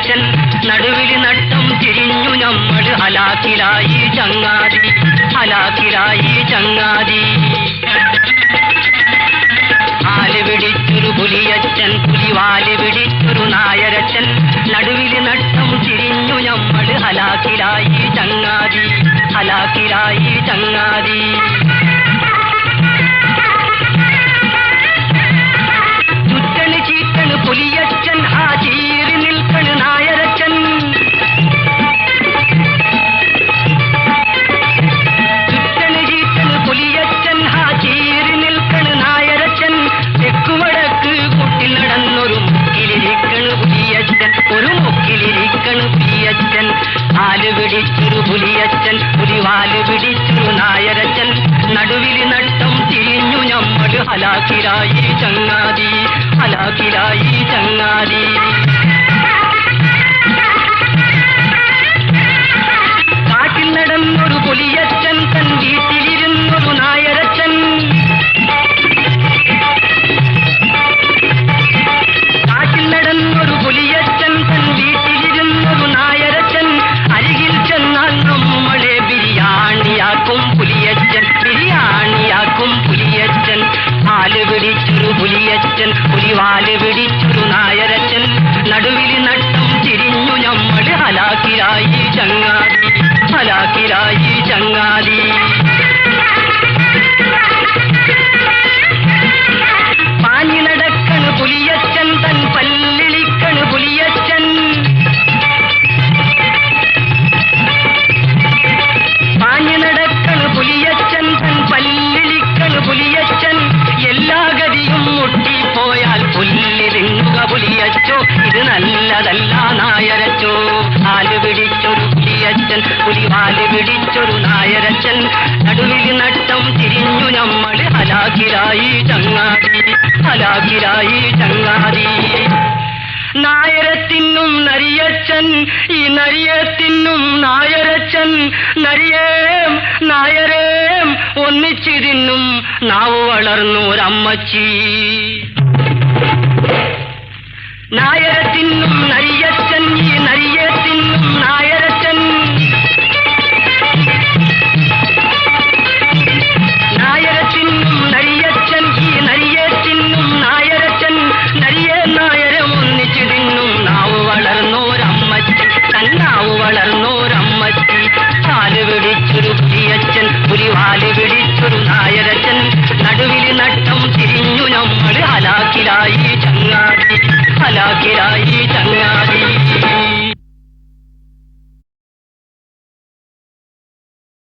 നായരച്ചൻ നടുവിൽ നട്ടം തിരിഞ്ഞു നമ്മൾ ഹലാക്കിലായി ചങ്ങാതി ഹലാക്കിലായി ചങ്ങാതി ആല് പിടിച്ചൊരു പുലിയച്ചൻ പുലിവാല് പിടിച്ചൊരു നായരച്ചൻ നടുവിൽ നട്ടം തിരിഞ്ഞു നമ്മൾ ഹലാക്കിലായി ചങ്ങാതി ഹലാക്കിലായി ചങ്ങാതി ചുറ്റണ് ചീറ്റണ് പുലിയച്ചൻ ആ ചീറി നിൽക്കണ് നായരച്ചൻ ചുറ്റണ് ചീറ്റണ് പുലിയച്ചൻ ആ ചീറി നിൽക്കണ് നായരച്ചൻ തെക്കുവടക്ക് കൂട്ടിൽ നടന്നൊരു മുക്കിലിരിക്കണ് പുലിയച്ചൻ ഒരു മുക്കിലിരിക്കണ് പുലിയച്ചൻ ആല് പിടിച്ചൊരു പുലിയച്ചൻ പുലിവാല് പിടിച്ചൊരു നായരച്ചൻ നടുവിൽ നട്ടം തിരിഞ്ഞു നമ്മൾ ഹലാക്കിലായി ചങ്ങാതി ഹലാക്കിലായി ചങ്ങാതി കാട്ടിൽ നടന്നൊരു പുലിയച്ചൻ തൻ വീട്ടിലിരുന്നൊരു നായരച്ചൻ കാട്ടിൽ നടന്നൊരു പുലിയച്ചൻ തൻ വീട്ടിലിരുന്നൊരു നായരച്ചൻ അരികിൽ ചെന്നാൽ നമ്മളെ ബിരിയാണിയാക്കും പുലിയച്ചൻ ബിരിയാണിയാക്കും പുലിയച്ചൻ ആല് പിടിച്ചൊരു പുലിയച്ചൻ പുലിവാല് പിടിച്ചൊരു നായരച്ചൻ നടുവിൽ നട്ടം തിരിഞ്ഞു നമ്മൾ ഹലാക്കിലായി ചങ്ങാതി ഹലാക്കിലായി ചങ്ങാതി പാഞ്ഞു നടക്കണ് പുലിയച്ചൻ തൻ പല്ലിളിക്കണ് പുലിയച്ചൻ പാഞ്ഞു നടക്കണ് പുലിയച്ചൻ തൻ പല്ലിളിക്കണ് പുലിയച്ചൻ എല്ലാ ഗതിയും മുട്ടിപ്പോയാൽ പുല്ലിരിങ്ങുക പുലിയച്ചോ ഇത് നല്ലതല്ല നായരച്ചോ ആല് പിടിച്ചൊരു പുലിയച്ചൻ പുലിവാല് പിടിച്ചൊരു നായരച്ചൻ നടുവിൽ നട്ടം തിരിഞ്ഞു നമ്മൾ ഹലാക്കിലായി ചങ്ങാതി ഹലാക്കിലായി ചങ്ങാതി നായരത്തിനും നരിയച്ചൻ ഈ നരിയത്തിനും നായരച്ചൻ നരിയേം നായരേം ഒന്നിച്ചിതിന്നും നാവ് വളർന്നോരമ്മച്ചി നായരത്തിനും നരിയച്ചൻ ഈ നരിയത്തിനും നായരച്ചൻ നായരത്തിനും നരിയച്ചൻ ഈ നരിയത്തിനും നായരച്ചൻ നരിയേ നായരം ഒന്നിച്ചിതിന്നും നാവ് വളർന്നോരമ്മച്ചി തന്നാവ് വളർന്നോരമ്മച്ചി ആല് പിടിച്ചൊരു പുലിയച്ചൻ പുലിവാല് പിടിച്ചൊരു നായരച്ചൻ നടുവിൽ നട്ടം തിരിഞ്ഞു നമ്മൾ ഹലാക്കിലായി ചങ്ങാതി ഹലാക്കി